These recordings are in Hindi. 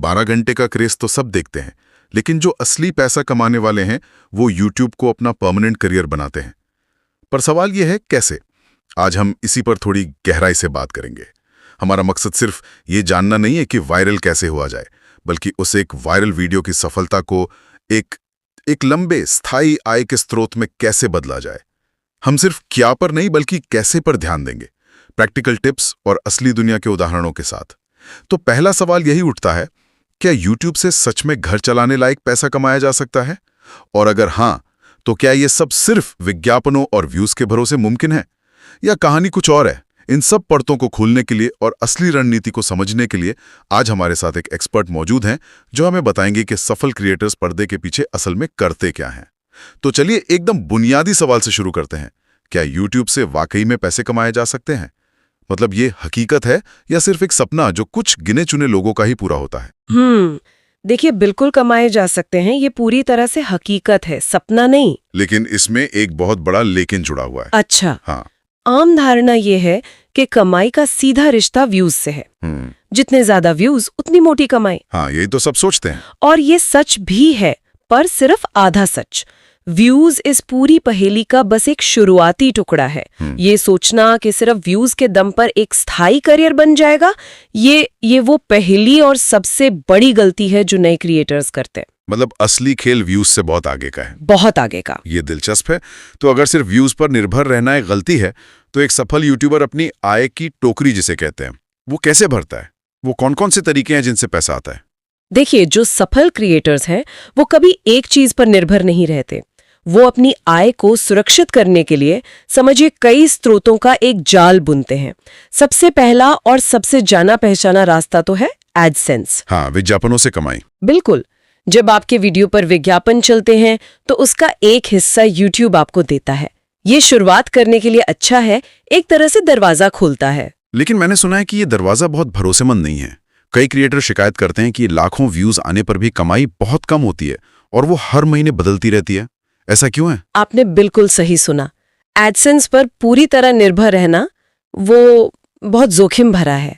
12 घंटे का क्रेज तो सब देखते हैं, लेकिन जो असली पैसा कमाने वाले हैं वो यूट्यूब को अपना परमानेंट करियर बनाते हैं। पर सवाल यह है कैसे? आज हम इसी पर थोड़ी गहराई से बात करेंगे। हमारा मकसद सिर्फ ये जानना नहीं है कि वायरल कैसे हुआ जाए, बल्कि उस एक वायरल वीडियो की सफलता को एक लंबे स्थायी आय के स्रोत में कैसे बदला जाए। हम सिर्फ क्या पर नहीं बल्कि कैसे पर ध्यान देंगे, प्रैक्टिकल टिप्स और असली दुनिया के उदाहरणों के साथ। तो पहला सवाल यही उठता है, क्या यूट्यूब से सच में घर चलाने लायक पैसा कमाया जा सकता है? और अगर हां, तो क्या ये सब सिर्फ विज्ञापनों और व्यूज के भरोसे मुमकिन है, या कहानी कुछ और है? इन सब परतों को खोलने के लिए और असली रणनीति को समझने के लिए आज हमारे साथ एक एक्सपर्ट मौजूद हैं जो हमें बताएंगे कि सफल क्रिएटर्स पर्दे के पीछे असल में करते क्या हैं। तो चलिए एकदम बुनियादी सवाल से शुरू करते हैं। क्या यूट्यूब से वाकई में पैसे कमाए जा सकते हैं? मतलब ये हकीकत है या सिर्फ एक सपना जो कुछ गिने चुने लोगों का ही पूरा होता है? देखिए, बिल्कुल कमाए जा सकते हैं। ये पूरी तरह से हकीकत है, सपना नहीं। लेकिन इसमें एक बहुत बड़ा लेकिन जुड़ा हुआ है। अच्छा। हाँ। आम धारणा ये है कि कमाई का सीधा रिश्ता व्यूज से है। जितने ज्यादा व्यूज उतनी मोटी कमाई। हाँ, यही तो सब सोचते हैं। और ये सच भी है, पर सिर्फ आधा सच। व्यूज इस पूरी पहेली का बस एक शुरुआती टुकड़ा है। ये सोचना कि सिर्फ व्यूज के दम पर एक स्थायी करियर बन जाएगा, ये वो पहेली और सबसे बड़ी गलती है जो नए क्रिएटर्स करते हैं। मतलब असली खेल व्यूज से बहुत आगे का है। बहुत आगे का। ये दिलचस्प है। तो अगर सिर्फ व्यूज पर निर्भर रहना एक गलती है, तो एक सफल यूट्यूबर अपनी आय की टोकरी जिसे कहते हैं, वो कैसे भरता है? वो कौन कौन से तरीके हैं जिनसे पैसा आता है? देखिए, जो सफल क्रिएटर्स हैं वो कभी एक चीज पर निर्भर नहीं रहते। वो अपनी आय को सुरक्षित करने के लिए समझिए कई स्रोतों का एक जाल बुनते हैं। सबसे पहला और सबसे जाना पहचाना रास्ता तो है एडसेंस। हाँ, विज्ञापनों से कमाई। बिल्कुल। जब आपके वीडियो पर विज्ञापन चलते हैं तो उसका एक हिस्सा यूट्यूब आपको देता है। ये शुरुआत करने के लिए अच्छा है, एक तरह से दरवाजा खोलता है। लेकिन मैंने सुना है कि ये दरवाजा बहुत भरोसेमंद नहीं है। कई क्रिएटर शिकायत करते हैं कि लाखों व्यूज आने पर भी कमाई बहुत कम होती है और वो हर महीने बदलती रहती है। ऐसा क्यों है? आपने बिल्कुल सही सुना। एडसेंस पर पूरी तरह निर्भर रहना वो बहुत जोखिम भरा है।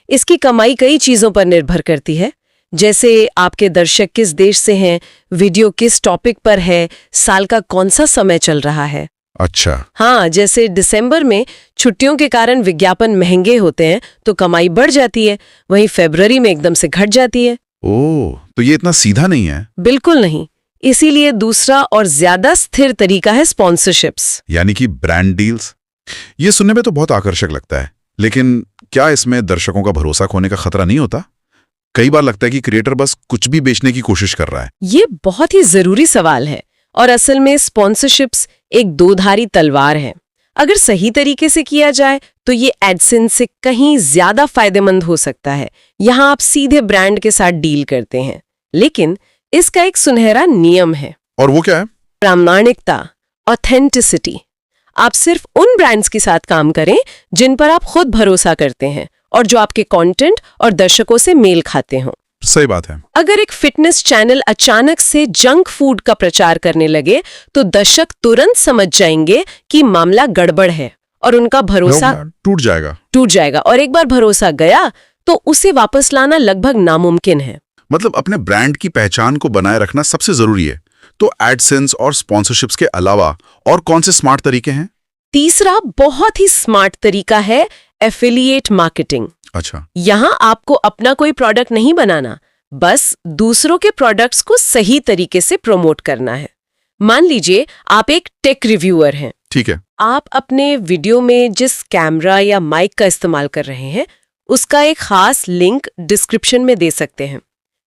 इसकी कमाई कई चीजों पर निर्भर करती है, जैसे आपके दर्शक किस देश से हैं, वीडियो किस टॉपिक पर है, साल का कौन सा समय चल रहा है। अच्छा। हाँ, जैसे दिसंबर में छुट्टियों के कारण विज्ञापन महंगे होते हैं तो कमाई बढ़ जाती है, वहीं फरवरी में एकदम से घट जाती है। ओह, तो ये इतना सीधा नहीं है? बिल्कुल नहीं। इसीलिए दूसरा और ज्यादा स्थिर तरीका है स्पॉन्सरशिप्स, यानी कि ब्रांड डील्स। ये सुनने में तो बहुत आकर्षक लगता है, लेकिन क्या इसमें दर्शकों का भरोसा खोने का खतरा नहीं होता? कई बार लगता है कि क्रिएटर बस कुछ भी बेचने की कोशिश कर रहा है। ये बहुत ही जरूरी सवाल है और असल में स्पॉन्सरशिप्स एक दोधारी तलवार है। अगर सही तरीके से किया जाए तो ये एडसेंस से कहीं ज्यादा फायदेमंद हो सकता है। यहाँ आप सीधे ब्रांड के साथ डील करते हैं, लेकिन इसका एक सुनहरा नियम है। और वो क्या है? प्रामाणिकता, ऑथेंटिसिटी। आप सिर्फ उन ब्रांड्स के साथ काम करें जिन पर आप खुद भरोसा करते हैं और जो आपके कंटेंट और दर्शकों से मेल खाते हों। सही बात है। अगर एक फिटनेस चैनल अचानक से जंक फूड का प्रचार करने लगे तो दर्शक तुरंत समझ जाएंगे कि मामला गड़बड़ है और उनका भरोसा टूट जाएगा। और एक बार भरोसा गया तो उसे वापस लाना लगभग नामुमकिन है। मतलब अपने ब्रांड की पहचान को बनाए रखना सबसे जरूरी है। तो एडसेंस और स्पॉन्सरशिप्स के अलावा और कौन से स्मार्ट तरीके हैं? तीसरा बहुत ही स्मार्ट तरीका है एफिलिएट मार्केटिंग। अच्छा। यहाँ आपको अपना कोई प्रोडक्ट नहीं बनाना, बस दूसरों के प्रोडक्ट्स को सही तरीके से प्रमोट करना है। मान लीजिए आप एक टेक रिव्यूअर हैं। ठीक है। आप अपने वीडियो में जिस कैमरा या माइक का इस्तेमाल कर रहे हैं उसका एक खास लिंक डिस्क्रिप्शन में दे सकते हैं।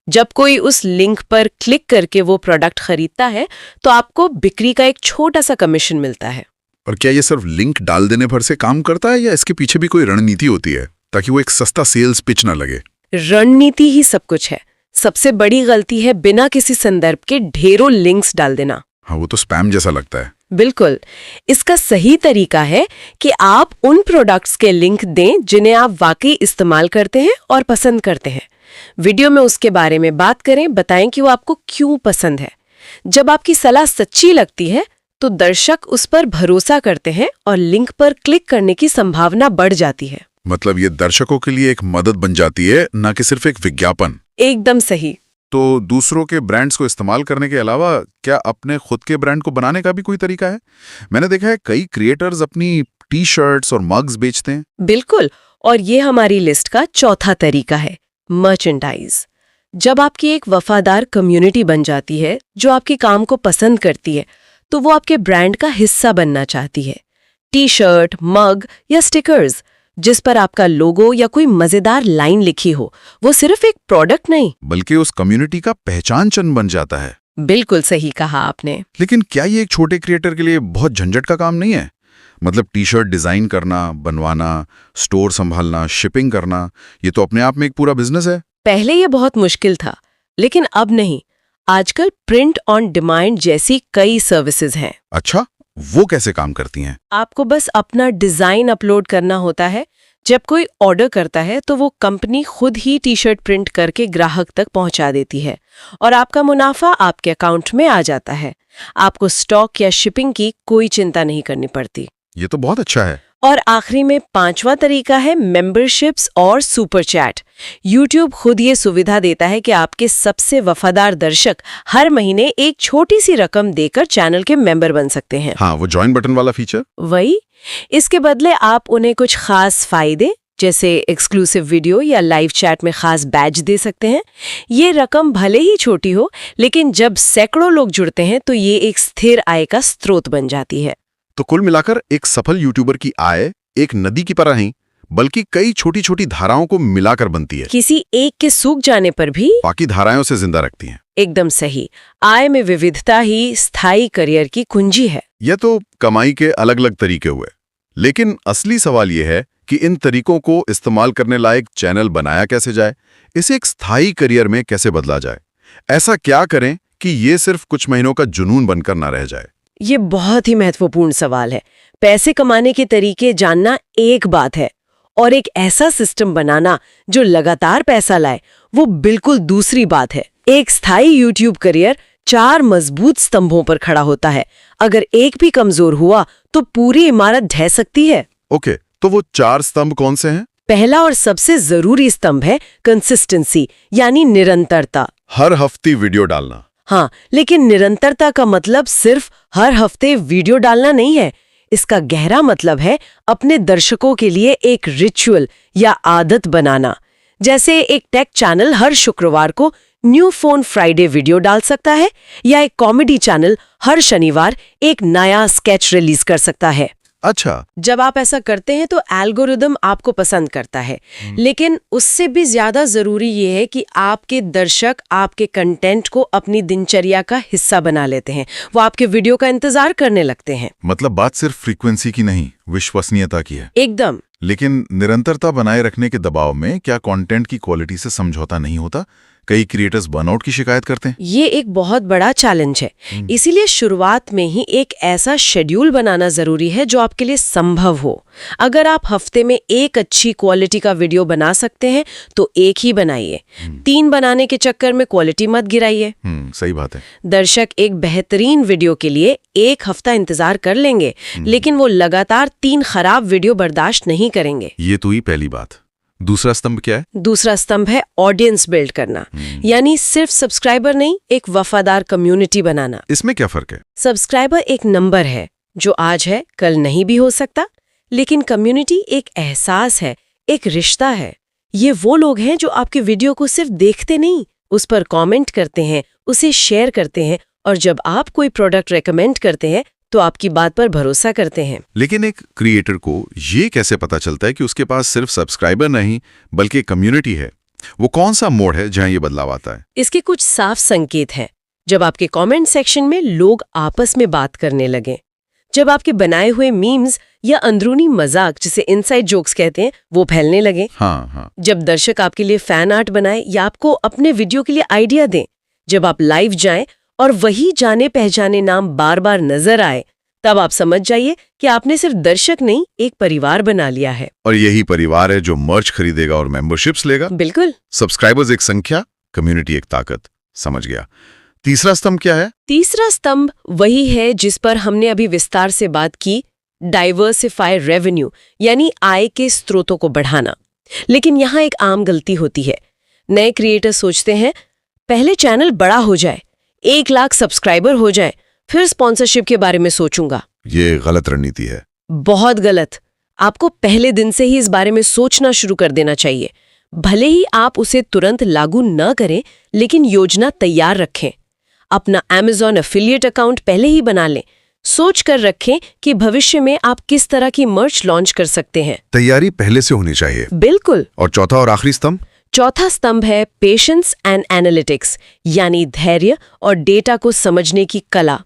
जब कोई उस लिंक पर क्लिक करके वो प्रोडक्ट खरीदता है तो आपको बिक्री का एक छोटा सा कमीशन मिलता है। और क्या ये सिर्फ लिंक डाल देने भर से काम करता है या इसके पीछे भी कोई रणनीति होती है ताकि वो एक सस्ता सेल्स पिच ना लगे? रणनीति ही सब कुछ है। सबसे बड़ी गलती है बिना किसी संदर्भ के ढेरों लिंक्स डाल देना। हाँ, वो तो स्पैम जैसा लगता है। बिल्कुल। इसका सही तरीका है कि आप उन प्रोडक्ट्स के लिंक दें जिन्हें आप वाकई इस्तेमाल करते हैं और पसंद करते हैं। वीडियो में उसके बारे में बात करें, बताएं कि वो आपको क्यों पसंद है। जब आपकी सलाह सच्ची लगती है तो दर्शक उस पर भरोसा करते हैं और लिंक पर क्लिक करने की संभावना बढ़ जाती है। मतलब ये दर्शकों के लिए एक मदद बन जाती है, ना कि सिर्फ एक विज्ञापन। एकदम सही। तो दूसरों के ब्रांड्स को इस्तेमाल करने के अलावा क्या अपने खुद के ब्रांड को बनाने का भी कोई तरीका है? मैंने देखा है कई क्रिएटर्स अपनी टी शर्ट्स और मग्स बेचते हैं। बिल्कुल, और ये हमारी लिस्ट का चौथा तरीका है, मर्चेंडाइज। जब आपकी एक वफादार कम्युनिटी बन जाती है जो आपके काम को पसंद करती है, तो वो आपके ब्रांड का हिस्सा बनना चाहती है। टी शर्ट, मग या स्टिकर्स जिस पर आपका लोगो या कोई मजेदार लाइन लिखी हो, वो सिर्फ एक प्रोडक्ट नहीं, बल्कि उस कम्युनिटी का पहचान चिन्ह बन जाता है। बिल्कुल सही कहा आपने। लेकिन क्या ये एक छोटे क्रिएटर के लिए बहुत झंझट का काम नहीं है? मतलब टी शर्ट डिजाइन करना, बनवाना, स्टोर संभालना, शिपिंग करना, ये तो अपने आप में एक पूरा बिजनेस है। पहले ये बहुत मुश्किल था, लेकिन अब नहीं। आजकल प्रिंट ऑन डिमांड जैसी कई सर्विसेज हैं। अच्छा, वो कैसे काम करती हैं? आपको बस अपना डिजाइन अपलोड करना होता है। जब कोई ऑर्डर करता है तो वो कंपनी खुद ही टी शर्ट प्रिंट करके ग्राहक तक पहुंचा देती है और आपका मुनाफा आपके अकाउंट में आ जाता है। आपको स्टॉक या शिपिंग की कोई चिंता नहीं करनी पड़ती। ये तो बहुत अच्छा है। और आखिरी में पांचवा तरीका है मेंबरशिप्स और सुपर चैट। यूट्यूब खुद ये सुविधा देता है कि आपके सबसे वफादार दर्शक हर महीने एक छोटी सी रकम देकर चैनल के मेंबर बन सकते हैं। हाँ, वो जॉइन बटन वाला फीचर। वही, इसके बदले आप उन्हें कुछ खास फायदे जैसे एक्सक्लूसिव वीडियो या लाइव चैट में खास बैज दे सकते हैं। ये रकम भले ही छोटी हो, लेकिन जब सैकड़ों लोग जुड़ते हैं तो ये एक स्थिर आय का स्रोत बन जाती है। तो कुल मिलाकर एक सफल यूट्यूबर की आय एक नदी की तरह नहीं, बल्कि कई छोटी छोटी धाराओं को मिलाकर बनती है। किसी एक के सूख जाने पर भी बाकी धाराओं से जिंदा रखती हैं। एकदम सही। आय में विविधता ही स्थायी करियर की कुंजी है। यह तो कमाई के अलग अलग तरीके हुए, लेकिन असली सवाल यह है कि इन तरीकों को इस्तेमाल करने लायक चैनल बनाया कैसे जाए, इसे एक स्थायी करियर में कैसे बदला जाए। ऐसा क्या करें कि ये सिर्फ कुछ महीनों का जुनून बनकर ना रह जाए। ये बहुत ही महत्वपूर्ण सवाल है। पैसे कमाने के तरीके जानना एक बात है, और एक ऐसा सिस्टम बनाना जो लगातार पैसा लाए, वो बिल्कुल दूसरी बात है। एक स्थायी यूट्यूब करियर 4 मजबूत स्तंभों पर खड़ा होता है। अगर एक भी कमजोर हुआ तो पूरी इमारत ढह सकती है। ओके, तो वो 4 स्तंभ कौन से हैं? पहला और सबसे जरूरी स्तंभ है कंसिस्टेंसी, यानी निरंतरता। हर हफ्ते वीडियो डालना। हाँ, लेकिन निरंतरता का मतलब सिर्फ हर हफ्ते वीडियो डालना नहीं है। इसका गहरा मतलब है अपने दर्शकों के लिए एक रिचुअल या आदत बनाना। जैसे एक टेक चैनल हर शुक्रवार को न्यू फोन फ्राइडे वीडियो डाल सकता है, या एक कॉमेडी चैनल हर शनिवार एक नया स्केच रिलीज कर सकता है। अच्छा, जब आप ऐसा करते हैं तो एल्गोरिदम आपको पसंद करता है, लेकिन उससे भी ज्यादा जरूरी ये है कि आपके दर्शक आपके कंटेंट को अपनी दिनचर्या का हिस्सा बना लेते हैं। वो आपके वीडियो का इंतजार करने लगते हैं। मतलब बात सिर्फ फ्रीक्वेंसी की नहीं, विश्वसनीयता की है। एकदम। लेकिन निरंतरता बनाए रखने के दबाव में क्या कंटेंट की क्वालिटी से समझौता नहीं होता? कई क्रिएटर्स बर्नआउट की शिकायत करते हैं। ये एक बहुत बड़ा चैलेंज है। इसीलिए शुरुआत में ही एक ऐसा शेड्यूल बनाना जरूरी है जो आपके लिए संभव हो। अगर आप हफ्ते में एक अच्छी क्वालिटी का वीडियो बना सकते हैं तो एक ही बनाइए। 3 बनाने के चक्कर में क्वालिटी मत गिराइए। सही बात है। दर्शक एक बेहतरीन वीडियो के लिए 1 हफ्ता इंतजार कर लेंगे, लेकिन वो लगातार 3 खराब वीडियो बर्दाश्त नहीं करेंगे। ये तो ही पहली बात। दूसरा स्तंभ क्या है? दूसरा स्तंभ है ऑडियंस बिल्ड करना, यानी सिर्फ सब्सक्राइबर नहीं, एक वफादार कम्युनिटी बनाना। इसमें क्या फर्क है? सब्सक्राइबर एक नंबर है जो आज है कल नहीं भी हो सकता, लेकिन कम्युनिटी एक एहसास है, एक रिश्ता है। ये वो लोग हैं जो आपके वीडियो को सिर्फ देखते नहीं, उस पर कमेंट करते हैं, उसे शेयर करते हैं, और जब आप कोई प्रोडक्ट रेकमेंड करते हैं तो आपकी बात पर भरोसा करते हैं। लेकिन एक क्रिएटर को ये कैसे पता चलता है कि उसके पास सिर्फ सब्सक्राइबर नहीं बल्कि कम्युनिटी है? वो कौन सा मोड़ है जहां ये बदलाव आता है? इसके कुछ साफ संकेत हैं। जब आपके कमेंट सेक्शन में लोग आपस में बात करने लगे, जब आपके बनाए हुए मीम्स या अंदरूनी मजाक, जिसे इनसाइड जोक्स कहते हैं, वो फैलने लगे। हाँ। जब दर्शक आपके लिए फैन आर्ट बनाए या आपको अपने वीडियो के लिए आइडिया दें, जब आप लाइव जाएं और वही जाने पहचाने नाम बार बार नजर आए, तब आप समझ जाइए कि आपने सिर्फ दर्शक नहीं, एक परिवार बना लिया है। और यही परिवार है जो मर्च खरीदेगा और मेंबरशिप्स लेगा। बिल्कुल। सब्सक्राइबर्स एक संख्या, कम्युनिटी एक ताकत। समझ गया। तीसरा स्तंभ क्या है? तीसरा स्तंभ वही है जिस पर हमने अभी विस्तार से बात की, डाइवर्सिफाई रेवेन्यू, यानी आय के स्रोतों को बढ़ाना। लेकिन यहाँ एक आम गलती होती है। नए क्रिएटर सोचते हैं पहले चैनल बड़ा हो जाए, 1 लाख सब्सक्राइबर हो जाए, फिर स्पॉन्सरशिप के बारे में सोचूंगा। ये गलत रणनीति है। बहुत गलत। आपको पहले दिन से ही इस बारे में सोचना शुरू कर देना चाहिए। भले ही आप उसे तुरंत लागू न करें, लेकिन योजना तैयार रखें। अपना Amazon एफिलिएट अकाउंट पहले ही बना लें। सोच कर रखें कि भविष्य में आप किस तरह की मर्च लॉन्च कर सकते हैं। तैयारी पहले से होनी चाहिए। बिल्कुल। और चौथा और आखिरी स्तंभ? चौथा स्तंभ है पेशेंस एंड एनालिटिक्स, यानी धैर्य और डेटा को समझने की कला।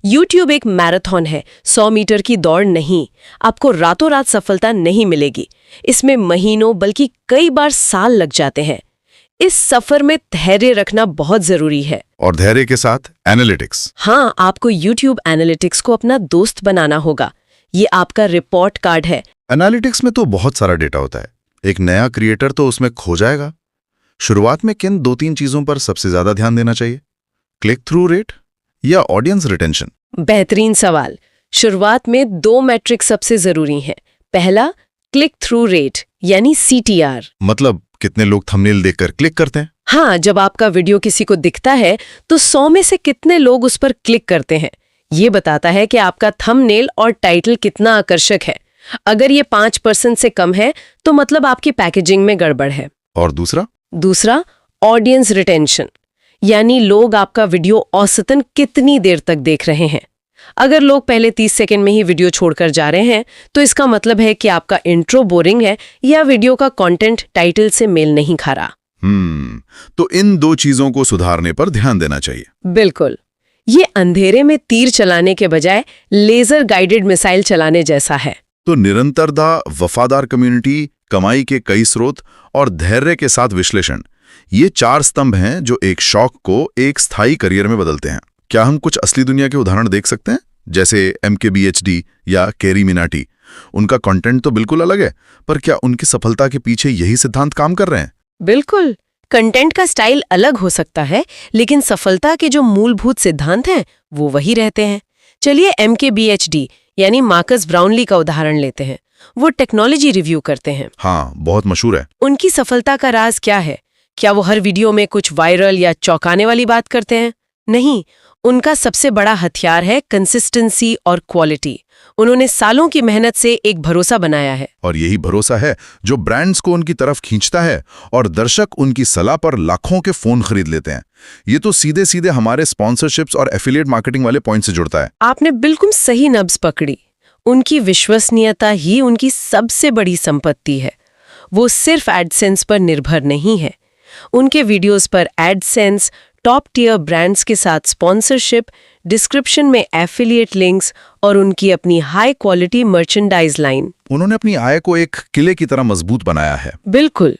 YouTube एक मैराथन है, 100 मीटर की दौड़ नहीं। आपको रातों रात सफलता नहीं मिलेगी। इसमें महीनों बल्कि कई बार साल लग जाते हैं। इस सफर में धैर्य रखना बहुत जरूरी है। और धैर्य के साथ एनालिटिक्स। हाँ, आपको YouTube एनालिटिक्स को अपना दोस्त बनाना होगा। ये आपका रिपोर्ट कार्ड है। एनालिटिक्स में तो बहुत सारा डेटा होता है। एक नया क्रिएटर तो उसमें खो जाएगा। शुरुआत में किन 2-3 चीजों पर सबसे ज्यादा ध्यान देना चाहिए? क्लिक थ्रू रेट या ऑडियंस रिटेंशन? बेहतरीन सवाल। शुरुआत में 2 मैट्रिक सबसे जरूरी हैं। पहला, क्लिक थ्रू रेट यानी CTR। मतलब कितने लोग थंबनेल देखकर क्लिक करते हैं? हाँ, जब आपका वीडियो किसी को दिखता है तो 100 में से कितने लोग उस पर क्लिक करते हैं। ये बताता है कि आपका थंबनेल और टाइटल कितना आकर्षक है। अगर ये 5% से कम है तो मतलब आपकी पैकेजिंग में गड़बड़ है। और दूसरा, ऑडियंस रिटेंशन, यानी लोग आपका वीडियो औसतन कितनी देर तक देख रहे हैं। अगर लोग पहले 30 सेकंड में ही वीडियो छोड़कर जा रहे हैं तो इसका मतलब है कि आपका इंट्रो बोरिंग है या वीडियो का कंटेंट टाइटल से मेल नहीं खा रहा। तो इन 2 चीजों को सुधारने पर ध्यान देना चाहिए। बिल्कुल। ये अंधेरे में तीर चलाने के बजाय लेजर गाइडेड मिसाइल चलाने जैसा है। तो निरंतरता, वफादार कम्युनिटी, कमाई के कई स्रोत और धैर्य के साथ विश्लेषण, ये 4 स्तंभ हैं जो एक शौक को एक स्थायी करियर में बदलते हैं। क्या हम कुछ असली दुनिया के उदाहरण देख सकते हैं, जैसे MKBHD या कैरी मिनाटी? उनका कंटेंट तो बिल्कुल अलग है, पर क्या उनकी सफलता के पीछे यही सिद्धांत काम कर रहे हैं? बिल्कुल। कंटेंट का स्टाइल अलग हो सकता है, लेकिन सफलता के जो मूलभूत सिद्धांत हैं वो वही रहते हैं। चलिए MKBHD यानी मार्कस ब्राउनली का उदाहरण लेते हैं। वो टेक्नोलॉजी रिव्यू करते हैं। हाँ, बहुत मशहूर है। उनकी सफलता का राज क्या है? क्या वो हर वीडियो में कुछ वायरल या चौंकाने वाली बात करते हैं? नहीं, उनका सबसे बड़ा हथियार है कंसिस्टेंसी और क्वालिटी। उन्होंने सालों की मेहनत से एक भरोसा बनाया है। और यही भरोसा है जो ब्रांड्स को उनकी तरफ खींचता है और दर्शक उनकी सलाह पर लाखों के फोन खरीद लेते हैं। ये तो सीधे सीधे हमारे स्पॉन्सरशिप्स और एफिलिएट मार्केटिंग वाले पॉइंट से जुड़ता है। आपने बिल्कुल सही नब्ज पकड़ी। उनकी विश्वसनीयता ही उनकी सबसे बड़ी संपत्ति है। वो सिर्फ एडसेंस पर निर्भर नहीं है। उनके वीडियोस पर एडसेंस, टॉप टियर ब्रांड्स के साथ स्पॉन्सरशिप, डिस्क्रिप्शन में एफिलिएट लिंक्स और उनकी अपनी हाई क्वालिटी मर्चेंडाइज लाइन। उन्होंने अपनी आय को एक किले की तरह मजबूत बनाया है। बिल्कुल।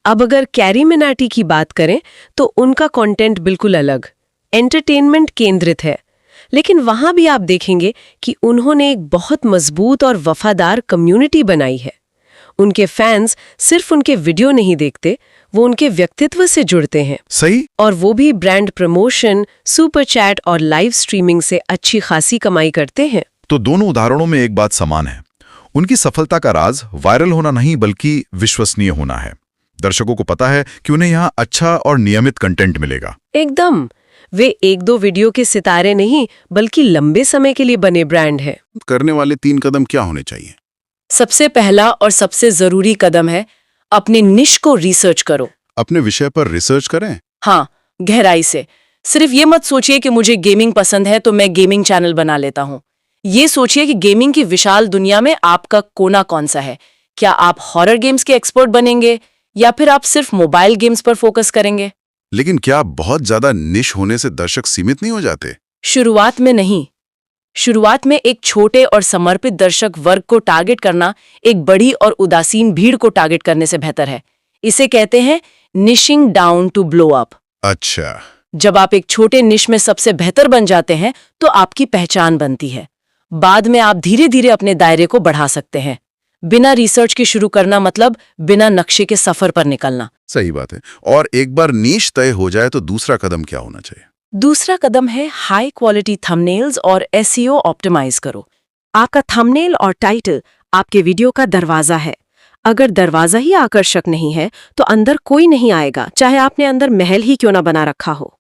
अब अगर कैरी मिनाटी की बात करें तो उनका कंटेंट बिल्कुल अलग, एंटरटेनमेंट केंद्रित है। लेकिन वहां भी आप देखेंगे कि उन्होंने एक बहुत मजबूत और वफादार कम्युनिटी बनाई है। उनके फैंस सिर्फ उनके वीडियो नहीं देखते, वो उनके व्यक्तित्व से जुड़ते हैं। सही। और वो भी ब्रांड प्रमोशन, सुपर चैट और लाइव स्ट्रीमिंग से अच्छी खासी कमाई करते हैं। तो दोनों उदाहरणों में एक बात समान है। उनकी सफलता का राज वायरल होना नहीं बल्कि विश्वसनीय होना है। दर्शकों को पता है कि उन्हें यहाँ अच्छा और नियमित कंटेंट मिलेगा। एकदम। वे 1-2 वीडियो के सितारे नहीं बल्कि लंबे समय के लिए बने ब्रांड है। करने वाले 3 कदम क्या होने चाहिए? सबसे पहला और सबसे जरूरी कदम है अपने निश को रिसर्च करो। अपने विषय पर रिसर्च करें। हाँ, गहराई से। सिर्फ ये मत सोचिए कि मुझे गेमिंग पसंद है तो मैं गेमिंग चैनल बना लेता हूँ। ये सोचिए कि गेमिंग की विशाल दुनिया में आपका कोना कौन सा है। क्या आप हॉरर गेम्स के एक्सपर्ट बनेंगे या फिर आप सिर्फ मोबाइल गेम्स पर फोकस करेंगे? लेकिन क्या बहुत ज्यादा निश होने से दर्शक सीमित नहीं हो जाते? शुरुआत में नहीं। शुरुआत में एक छोटे और समर्पित दर्शक वर्ग को टारगेट करना एक बड़ी और उदासीन भीड़ को टारगेट करने से बेहतर है। इसे कहते हैं Nishing down to blow up. अच्छा। जब आप एक छोटे निश में सबसे बेहतर बन जाते हैं तो आपकी पहचान बनती है। बाद में आप धीरे धीरे अपने दायरे को बढ़ा सकते हैं। बिना रिसर्च के शुरू करना मतलब बिना नक्शे के सफर पर निकलना। सही बात है। और एक बार नीश तय हो जाए तो दूसरा कदम क्या होना चाहिए? दूसरा कदम है हाई क्वालिटी थंबनेल्स और एसईओ ऑप्टिमाइज करो। आपका थंबनेल और टाइटल आपके वीडियो का दरवाजा है। अगर दरवाजा ही आकर्षक नहीं है तो अंदर कोई नहीं आएगा, चाहे आपने अंदर महल ही क्यों ना बना रखा हो।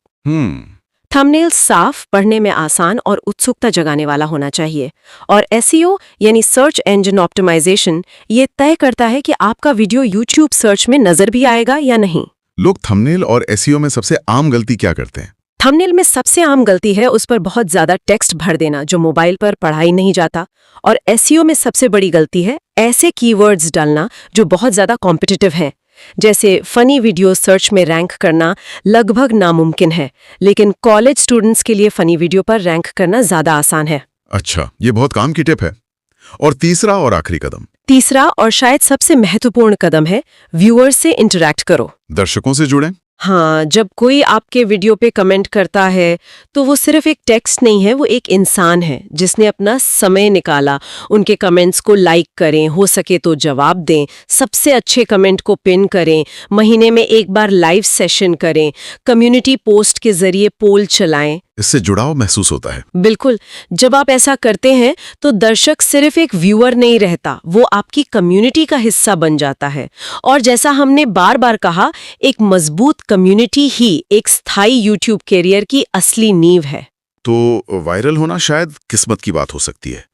थंबनेल साफ, पढ़ने में आसान और उत्सुकता जगाने वाला होना चाहिए। और एसईओ यानी सर्च इंजन ऑप्टिमाइजेशन ये तय करता है कि आपका वीडियो यूट्यूब सर्च में नजर भी आएगा या नहीं। लोग थंबनेल और एसईओ में सबसे आम गलती क्या करते हैं? थंबनेल में सबसे आम गलती है उस पर बहुत ज्यादा टेक्स्ट भर देना जो मोबाइल पर पढ़ा ही नहीं जाता। और एसईओ में सबसे बड़ी गलती है ऐसे कीवर्ड्स डालना जो बहुत ज्यादा कॉम्पिटिटिव हैं। जैसे फनी वीडियो सर्च में रैंक करना लगभग नामुमकिन है, लेकिन कॉलेज स्टूडेंट्स के लिए फनी वीडियो पर रैंक करना ज्यादा आसान है। अच्छा, ये बहुत काम की टिप है। और तीसरा और आखिरी कदम? तीसरा और शायद सबसे महत्वपूर्ण कदम है व्यूअर से इंटरैक्ट करो। दर्शकों से जुड़ें। हाँ, जब कोई आपके वीडियो पे कमेंट करता है तो वो सिर्फ एक टेक्स्ट नहीं है, वो एक इंसान है जिसने अपना समय निकाला। उनके कमेंट्स को लाइक करें, हो सके तो जवाब दें, सबसे अच्छे कमेंट को पिन करें, महीने में एक बार लाइव सेशन करें, कम्युनिटी पोस्ट के जरिए पोल चलाएं। इससे जुड़ाव महसूस होता है। बिल्कुल, जब आप ऐसा करते हैं तो दर्शक सिर्फ एक व्यूअर नहीं रहता, वो आपकी कम्युनिटी का हिस्सा बन जाता है। और जैसा हमने बार बार कहा, एक मजबूत कम्युनिटी ही एक स्थायी यूट्यूब कैरियर की असली नींव है। तो वायरल होना शायद किस्मत की बात हो सकती है,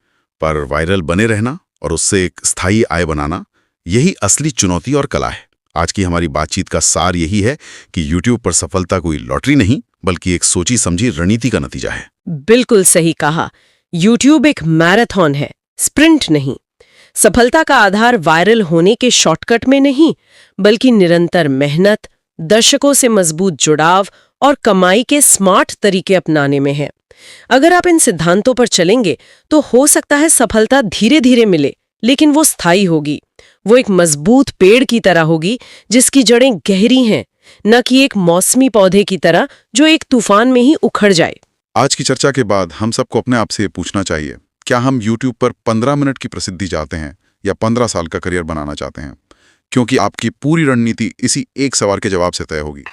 पर वायरल बने रहना और उससे एक स्थायी आय बनाना, यही असली चुनौती और कला है। आज की हमारी बातचीत का सार यही है कि यूट्यूब पर सफलता कोई लॉटरी नहीं, बल्कि एक सोची समझी रणनीति का नतीजा है। बिल्कुल सही कहा। यूट्यूब एक मैराथन है, स्प्रिंट नहीं। सफलता का आधार वायरल होने के शॉर्टकट में नहीं, बल्कि निरंतर मेहनत, दर्शकों से मजबूत जुड़ाव और कमाई के स्मार्ट तरीके अपनाने में है। अगर आप इन सिद्धांतों पर चलेंगे तो हो सकता है सफलता धीरे धीरे मिले, लेकिन वो स्थायी होगी। वो एक मजबूत पेड़ की तरह होगी जिसकी जड़ें गहरी हैं, न कि एक मौसमी पौधे की तरह जो एक तूफान में ही उखड़ जाए। आज की चर्चा के बाद हम सबको अपने आप से पूछना चाहिए, क्या हम YouTube पर 15 मिनट की प्रसिद्धि चाहते हैं या 15 साल का करियर बनाना चाहते हैं? क्योंकि आपकी पूरी रणनीति इसी एक सवाल के जवाब से तय होगी।